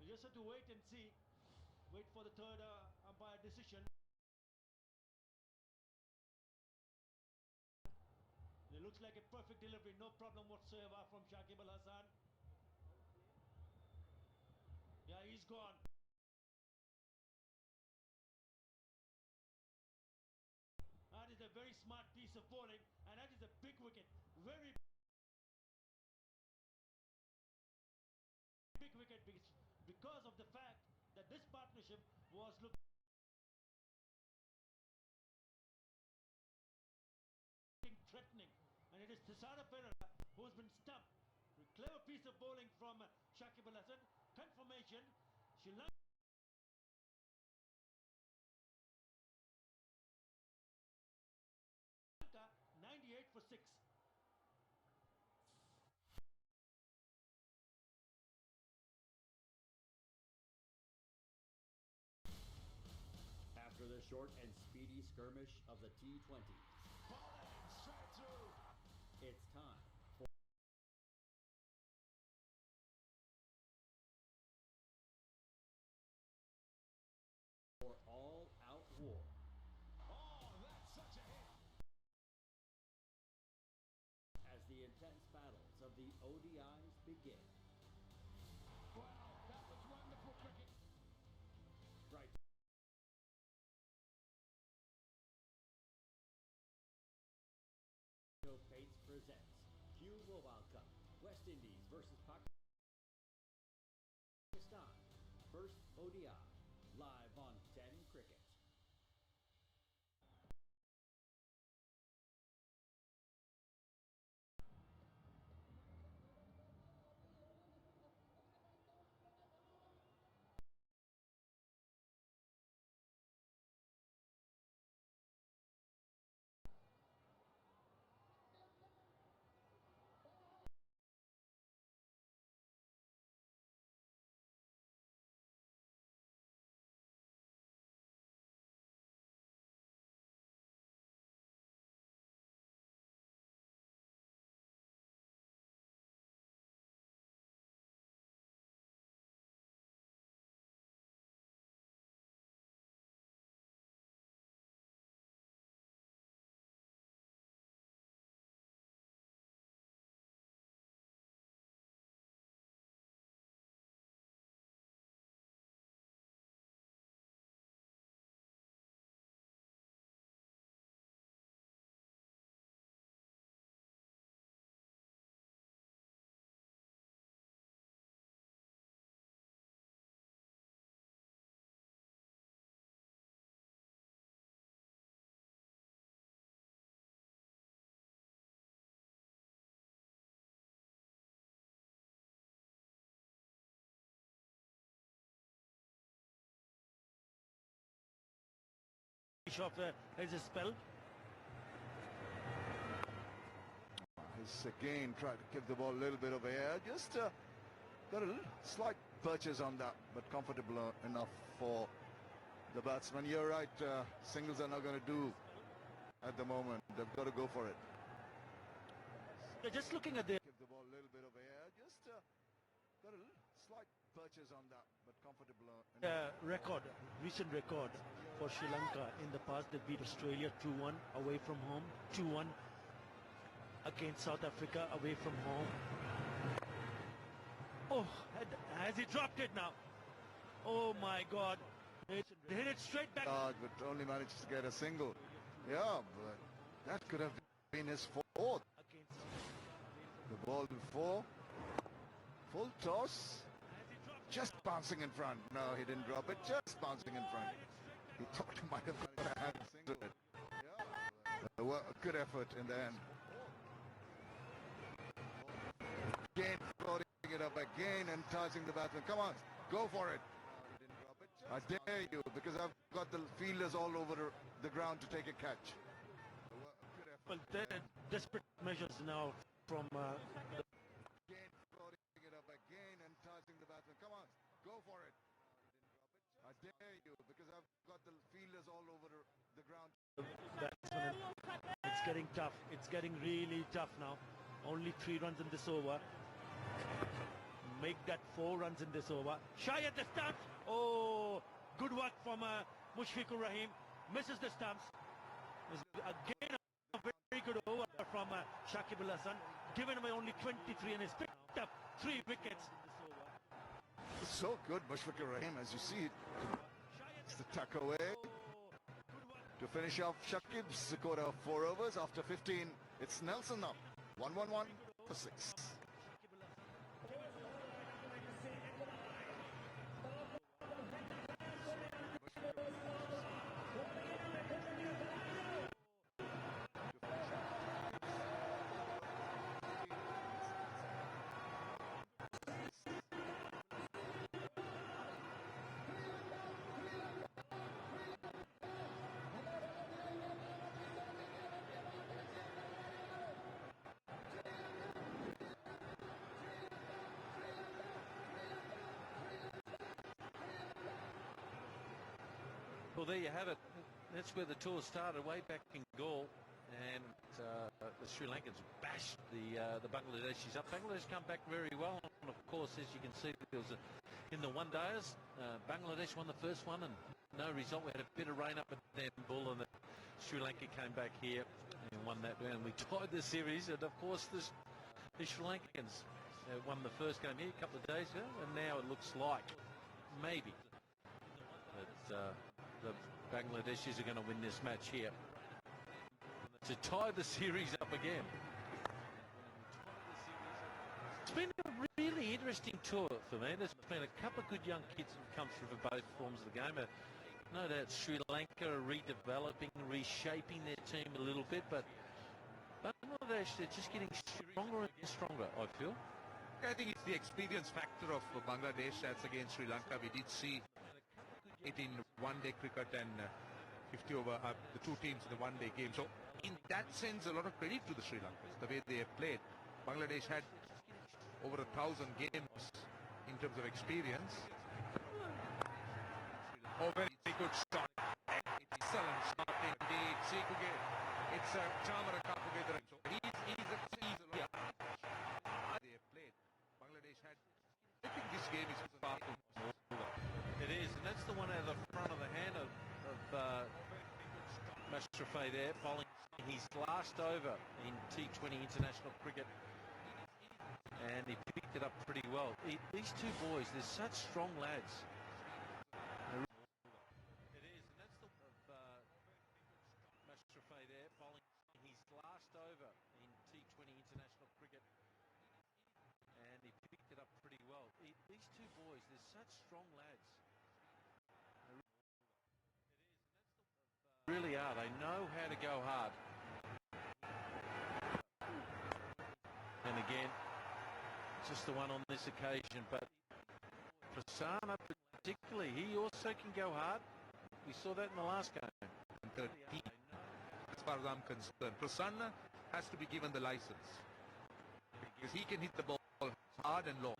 just have to wait and see. Wait for the third umpire decision. It looks like a perfect delivery, no problem whatsoever from Shakib Al Hasan. Yeah, he's gone. That is a very smart piece of bowling, and that is a big wicket. Very big wicket because of the fact that this partnership was looking threatening, and it is Thisara Perera who has been stumped. A clever piece of bowling from Shakib Al Hasan. Confirmation. Sri Lanka 98 for 6. After the short and speedy skirmish of the T20, Straight through. it's time for all-out war. Oh, that's such a hit. As the intense battles of the ODIs begin. Wow, that was wonderful cricket. Right. Pates presents Q Mobile Cup, West Indies versus Pakistan. First ODI, live on 10 Cricket. Of his spell. He's again tried to give the ball a little bit of air. Just got a slight purchase on that, but comfortable enough for the batsman. You're right, singles are not going to do at the moment. They've got to go for it. They're just looking at the Give the ball a little bit of air. Just got a slight purchase on that, but comfortable enough. record, recent record for Sri Lanka. In the past, they beat Australia 2-1 away from home, 2-1 against South Africa away from home. Oh, has he dropped it now? Oh my God. It hit it straight back. But only managed to get a single. Yeah, but that could have been his fourth. Against The ball before. Full toss. Just bouncing in front. No, he didn't drop it. Just bouncing in front. He thought he might have got a hand single. Good effort in the end. Again, floating it up again, enticing the batsman. Come on, go for it. I dare you, because I've got the fielders all over the ground to take a catch. Well, desperate measures now from Again, floating it up again, enticing the batsman. Come on, go for it. I dare you, because I've got the fielders all over the ground. batsmen. It's getting tough. It's getting really tough now. Only 3 runs in this over. make that 4 runs in this over. Shy at the stumps. Oh, good work from Mushfiqur Rahim. Misses the stumps. Again, a very good over from Shakib Al Hasan. Given away only 23 and has picked up 3 wickets. So good, Mushfiqur Rahim, as you see. It's the tuck away. To finish off Shakib's quota of 4 overs after 15. It's Nelson now. 1-1-1 for 6. Well, there you have it. That's where the tour started, way back in Gaul, and the Sri Lankans bashed the Bangladeshis up. Bangladesh come back very well, and of course, as you can see, there was in the one-dayers, Bangladesh won the first one, and no result. We had a bit of rain up at Dhambul, and Sri Lanka came back here and won that round. We tied the series, and of course, the Sri Lankans won the first game here a couple of days ago, and now it looks like maybe that the Bangladeshis are going to win this match here to tie the series up again. It's been a really interesting tour for me. There's been a couple of good young kids who've come through for both forms of the game. No doubt Sri Lanka are redeveloping, reshaping their team a little bit, but Bangladesh, they're just getting stronger and stronger, I feel. I think it's the experience factor of Bangladesh as against Sri Lanka. We did see it in one-day cricket and 50 over the two teams in the one-day game. So in that sense, a lot of credit to the Sri Lankans, the way they have played. Bangladesh had over 1,000 games in terms of experience. Oh, very good shot. Excellent shot indeed. It's a Chamara Kapugedra. So he's a yeah. They have played. Bangladesh had. I think this game is far from over. It is, and that's the one out of the front of the hand of Mashrafei there, bowling his last over in T20 international cricket, and he picked it up pretty well. These two boys, they're such strong lads. It is, and that's the Mashrafei there, bowling his last over in T20 international cricket, and he picked it up pretty well. These two boys, they're such strong lads. Really are. They know how to go hard. And again, just the one on this occasion, but Prasanna particularly, he also can go hard. We saw that in the last game. 13, as far as I'm concerned, Prasanna has to be given the license because he can hit the ball hard and long.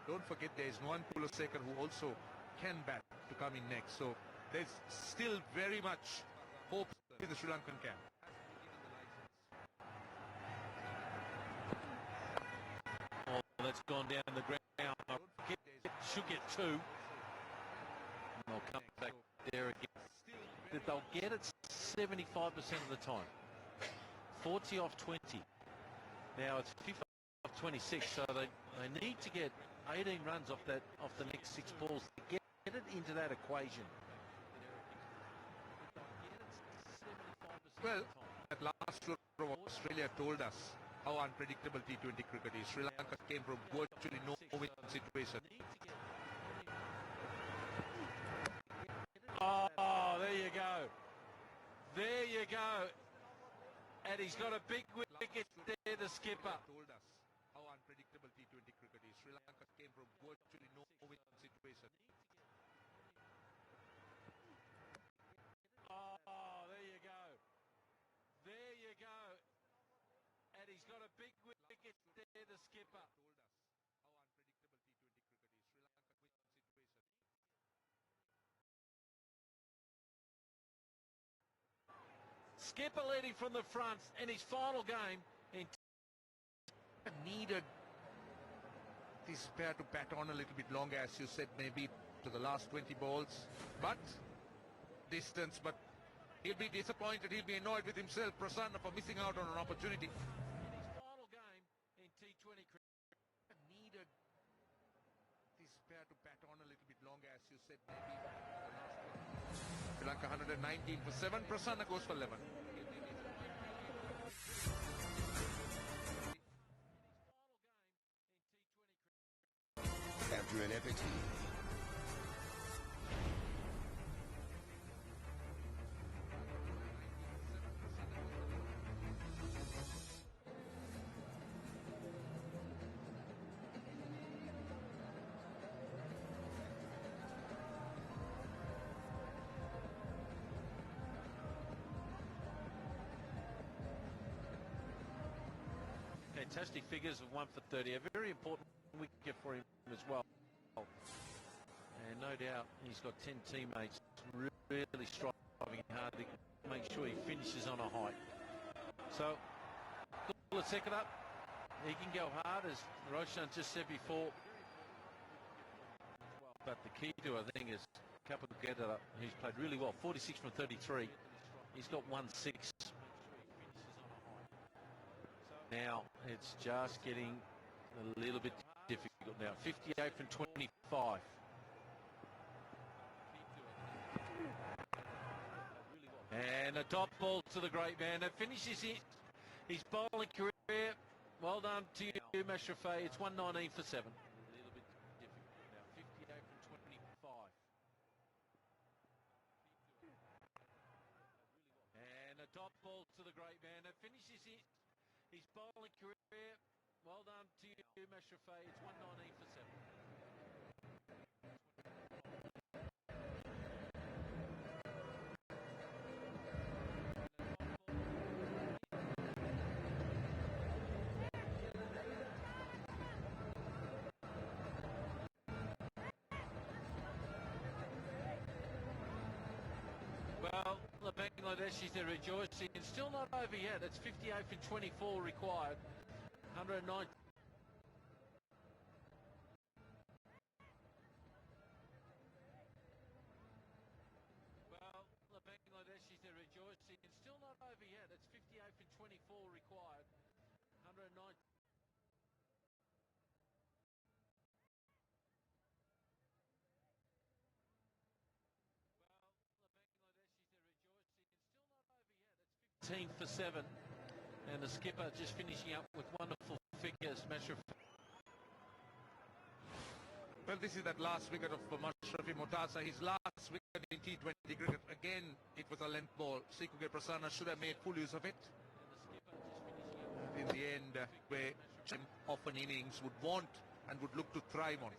Don't forget there is Nuwan Kulasekar who also can bat to come in next. So there's still very much hope in the Sri Lankan camp. Oh, that's gone down the ground. Should get 2. And they'll come back there again. They'll get it 75% of the time. 40 off 20. Now it's 50 off 26, so they need to get 18 runs off the next 6 balls to get it into that equation. Well, that last tour of Australia told us how unpredictable T20 cricket is. Sri Lanka came from virtually no win situation. Oh, there you go. There you go. And he's got a big wicket there, the skipper. Told us how unpredictable T20 cricket is. Sri Lanka came from virtually no win situation. Oh, there you go. There you go. And he's got a big wicket there, the skipper. Told us how unpredictable T20 cricket is. Sri Lanka win situation. Skipper leading from the front in his final game. Needed this pair to bat on a little bit longer, as you said, maybe to the last 20 balls. But distance, but he'll be disappointed, he'll be annoyed with himself, Prasanna, for missing out on an opportunity. In his final game in T20 cricket. Needed this pair to bat on a little bit longer, as you said, maybe to the last 20. Sri Lanka 119 for 7, Prasanna goes for 11. After an epic Fantastic figures of 1 for 30. A very important wicket for him as well. And no doubt he's got 10 teammates really striving hard to make sure he finishes on a high. So, let's set it up. He can go hard, as Roshan just said before. But the key to, I think, is Kapugedera, who's played really well. 46 from 33. He's got 1-6. Now it's just getting a little bit difficult now. 58 from 25. And a top ball to the great man that finishes his bowling career. Well done to you, Mashrafei. It's 119 for 7. A little bit difficult now. 58 from 25. And a top ball to the great man that finishes his bowling career. Well done to you, Mashrafei. It's 119 for 7. Well, the Bangladeshis are rejoicing. It's still not over yet. It's 58 for 24 required. 109. Well, the Bangladeshis are rejoicing. It's still not over yet. It's 58 for 24 required. 109. For 7, and the skipper just finishing up with wonderful figures. Well, this is that last wicket of Mashrafi Mortaza, his last wicket in T20 cricket. Again, it was a length ball. Sikuge Prasanna should have made full use of it. In the end, where often innings would want and would look to thrive on.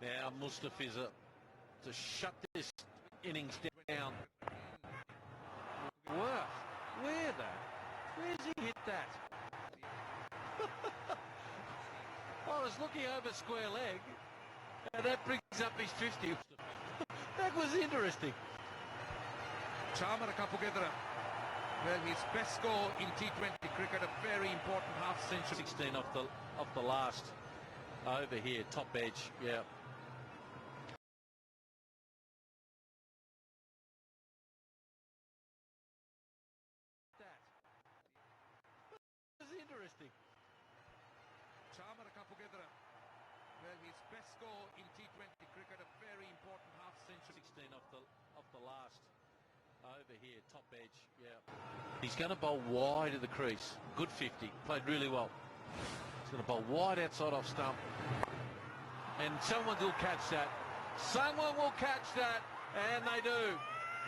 Now Mustafiza to shut this innings down. Where's he hit that? I was looking over square leg, and that brings up his 50. That was interesting. Chamara Kapugedera. Well, his best score in T20 cricket, a very important half century. 16 off the last over here, top edge, yeah. Interesting. Chamara Kapugedera. Well, his best score in T20 cricket, a very important half century. 16 off the last over here, top edge, yeah. He's going to bowl wide of the crease. Good 50. Played really well. He's going to bowl wide outside off stump. And someone will catch that. Someone will catch that. And they do.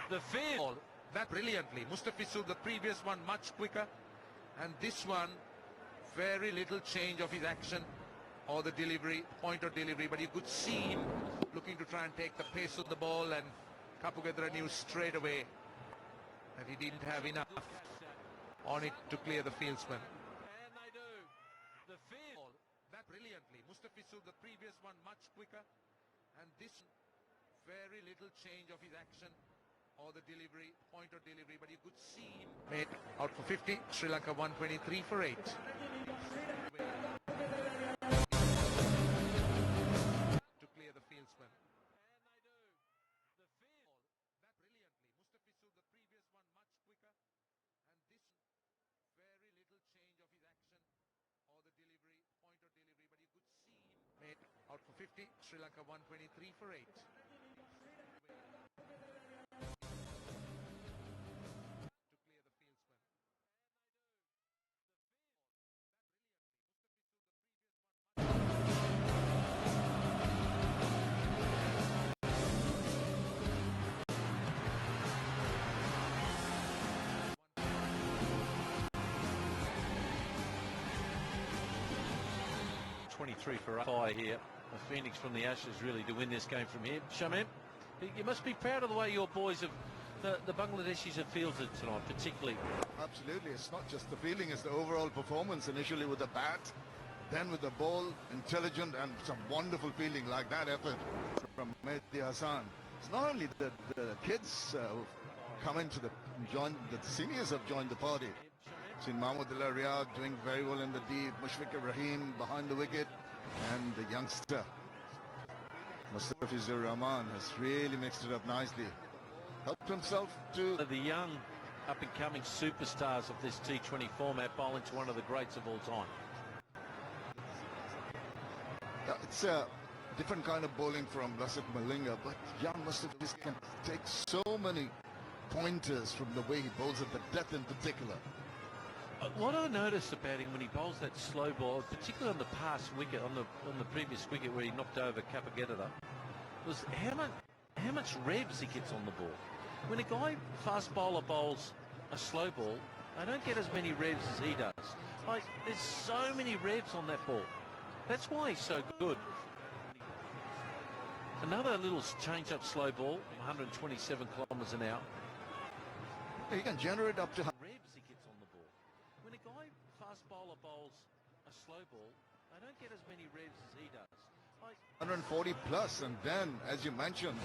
The field. That brilliantly. Mustafizu, the previous one, much quicker. And this one, very little change of his action or the delivery, point of delivery, but you could see him looking to try and take the pace of the ball, and Kapugedera knew straight away that he didn't have enough on it to clear the fieldsman. And they do. The field. That brilliantly. Mustafizu, the previous one, much quicker, and this very little change of his action or the delivery, point of delivery, but you could see him made out for 50. Sri Lanka 123 for 8. Out for 50. Sri Lanka 123 for 8. For fire here. A phoenix from the ashes really to win this game from here. Shamim, you must be proud of the way your boys have, the Bangladeshis have fielded tonight, particularly. Absolutely. It's not just the fielding, it's the overall performance. Initially with the bat, then with the ball, intelligent and some wonderful fielding like that effort from Mehdi Hassan. It's not only the kids who've come into the seniors have joined the party. Seen Mahmoud Riyad doing very well in the deep, Mushfiqur Rahim behind the wicket, and the youngster Mustafizur Rahman has really mixed it up nicely. Helped himself to the young up-and-coming superstars of this T20 format bowling to one of the greats of all time. It's a different kind of bowling from Lasith Malinga, but young Mustafiz can take so many pointers from the way he bowls at the death in particular. What I noticed about him when he bowls that slow ball, particularly on the past wicket, on the previous wicket where he knocked over Kapagedara, was how much revs he gets on the ball. When a guy fast bowler bowls a slow ball, I don't get as many revs as he does. Like, there's so many revs on that ball. That's why he's so good. Another little change-up slow ball, 127 kilometres an hour. He can generate up to Revs he gets on the ball. When a guy fast bowler bowls a slow ball, I don't get as many revs as he does. Like 140 plus, and then, as you mentioned,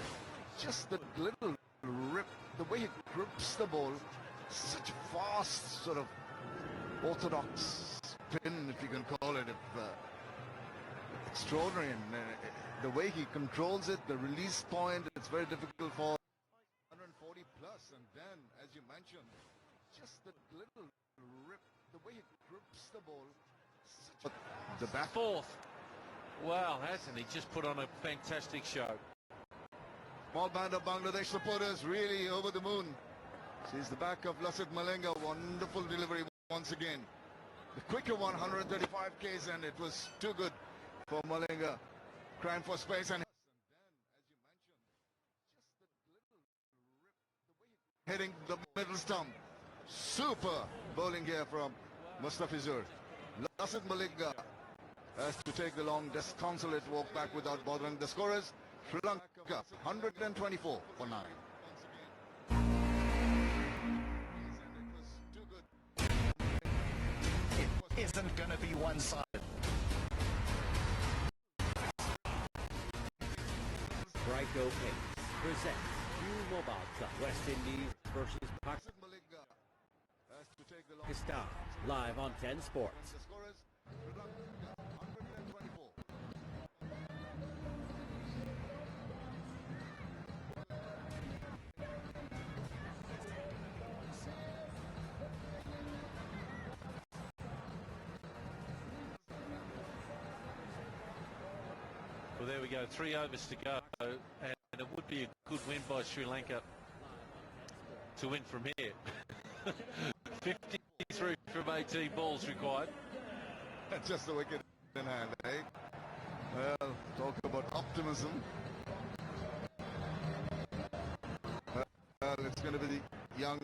just the little rip, the way he grips the ball, such a fast sort of orthodox spin, if you can call it, extraordinary. And the way he controls it, the release point, it's very difficult for 140 plus, and then, as you mentioned, just the little rip, the way he grips the ball, such the back. Fourth. Wow, hasn't he just put on a fantastic show? Small band of Bangladesh supporters really over the moon. Sees the back of Lasith Malinga. Wonderful delivery once again. The quicker one, 135 Ks, and it was too good for Malinga. Crying for space, and hitting the middle stump. Super bowling here from Mustafizur. Lasith Malinga has to take the long disconsolate walk back without bothering the scorers. Sri Lanka 124 for 9. It isn't going to be one-sided. Brico Paints presents new mobile truck West Indies versus Pakistan, live on 10 Sports. Well, there we go. 3 overs to go, and it would be a good win by Sri Lanka to win from here. 53 from 18 balls required. That's just the wicket in hand, eh? Well, talk about optimism. Well, it's going to be the young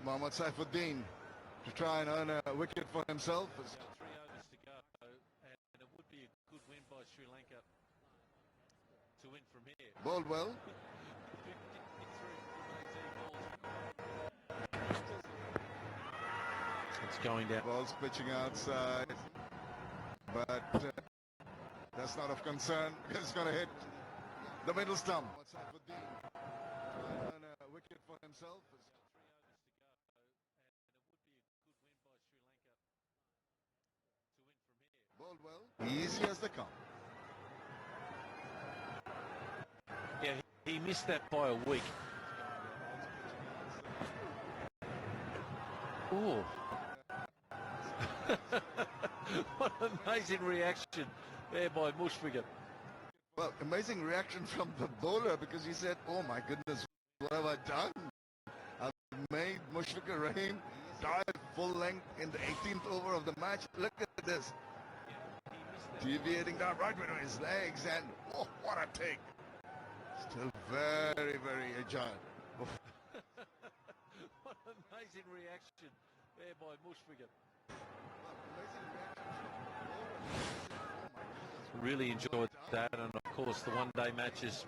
Mohammad Saifuddin to try and earn a wicket for himself. 3 overs to go, and it would be a good win by Sri Lanka to win from here. Bowled well. 53 from 18 balls. It's going down. Balls pitching outside, but that's not of concern. It's going to hit the middle stump. Saifuddin to earn a wicket for himself. 3 overs to go, and it would be a good win by Sri Lanka to win from here. Bowled well. Easy as they come. Yeah, he missed that by a week. Oh. What an amazing reaction there by Mushfiqur. Well, amazing reaction from the bowler because he said, "Oh my goodness, what have I done? I've made Mushfiqur Rahim dive full length in the 18th over of the match. Look at this, deviating down right between his legs, and oh, what a take! Still very, very agile." What an amazing reaction there by Mushfiqur. Really enjoyed that, and of course the one-day matches,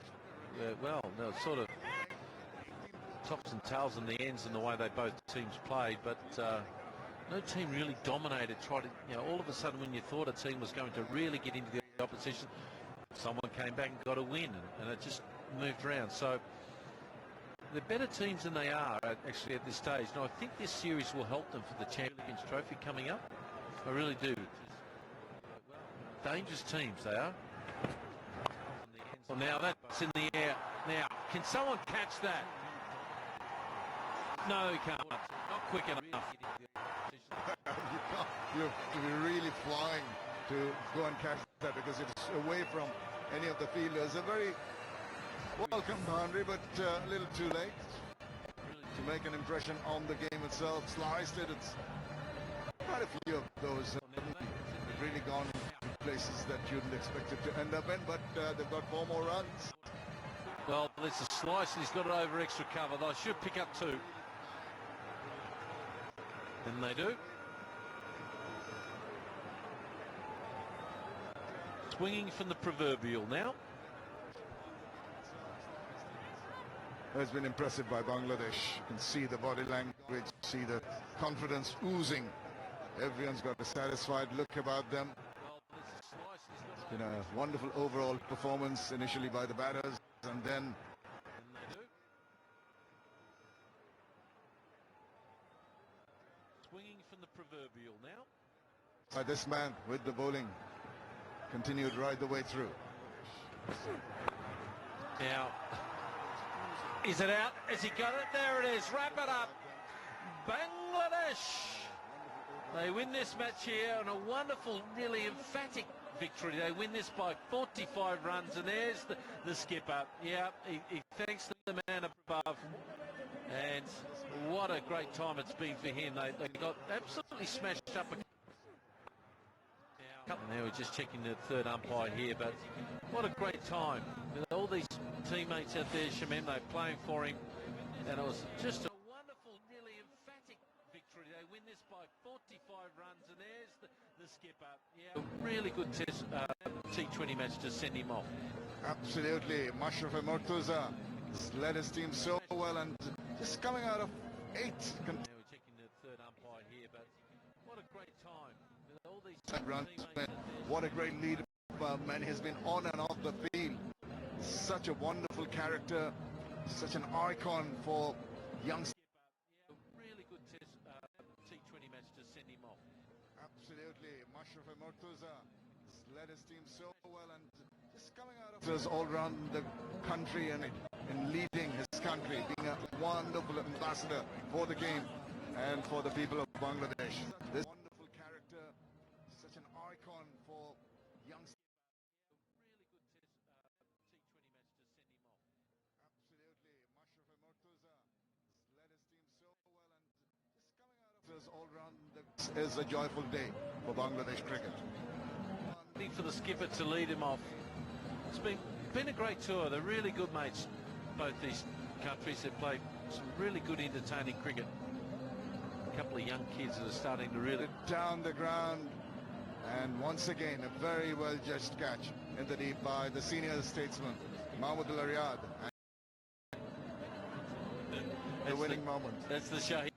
well, they were sort of tops and tails in the ends in the way they both teams played, but no team really dominated. Tried to, all of a sudden when you thought a team was going to really get into the opposition, someone came back and got a win, and it just moved around. So they're better teams than they are actually at this stage. Now I think this series will help them for the Champions Trophy coming up. I really do. Dangerous teams they are. Well, now that's in the air. Now, can someone catch that? No, he can't. Not quick enough. You have to be really flying to go and catch that because it's away from any of the fielders. A very welcome boundary, but a little too late to make an impression on the game itself. Sliced it. It's quite a few of those have really gone places that you didn't expect it to end up in, but they've got 4 more runs. Well, it's a slice and he's got it over extra cover. They should pick up 2. And they do. Swinging from the proverbial now. It's been impressive by Bangladesh. You can see the body language, see the confidence oozing. Everyone's got a satisfied look about them. It's been a wonderful overall performance initially by the batters, and then Swinging from the proverbial now. by this man with the bowling. Continued right the way through. Now, is it out? Has he got it? There it is. Wrap it up. Bangladesh. They win this match here on a wonderful, really emphatic victory. They win this by 45 runs, and there's the skipper. Yeah, he thanks the man above. And what a great time it's been for him. They got absolutely smashed up. Now we're just checking the third umpire here, but what a great time. With all these teammates out there, Shamim, they're playing for him. And it was just a wonderful, really emphatic victory. They win this by 45 runs, and there's the skipper. Yeah, a really good test, T20 match to send him off. Absolutely. Mashraf Murtaza led his team so well, and just coming out of 8. Now we're checking the third umpire here, but what a great time. With all these runs, teammates out there. what a great lead man has been on and off the field. Such a wonderful character, such an icon for young. A really good test, T20 match to send him off. Absolutely. Mashraf Murtaza led his team so well, and just coming out of this all around the country and in leading his country, being a wonderful ambassador for the game and for the people of Bangladesh. This wonderful character, such an icon for young. Really good test, T20 match to send him off. Absolutely. Mashraf Murtaza led his team so well, and just coming out of this all around is a joyful day for Bangladesh cricket. For the skipper to lead him off. It's been a great tour. They're really good mates, both these countries. They've played some really good entertaining cricket. A couple of young kids that are starting to really Down the ground, and once again a very well judged catch in the deep by the senior statesman Mahmoud Al-Riyad. The winning moment. That's the Shahid.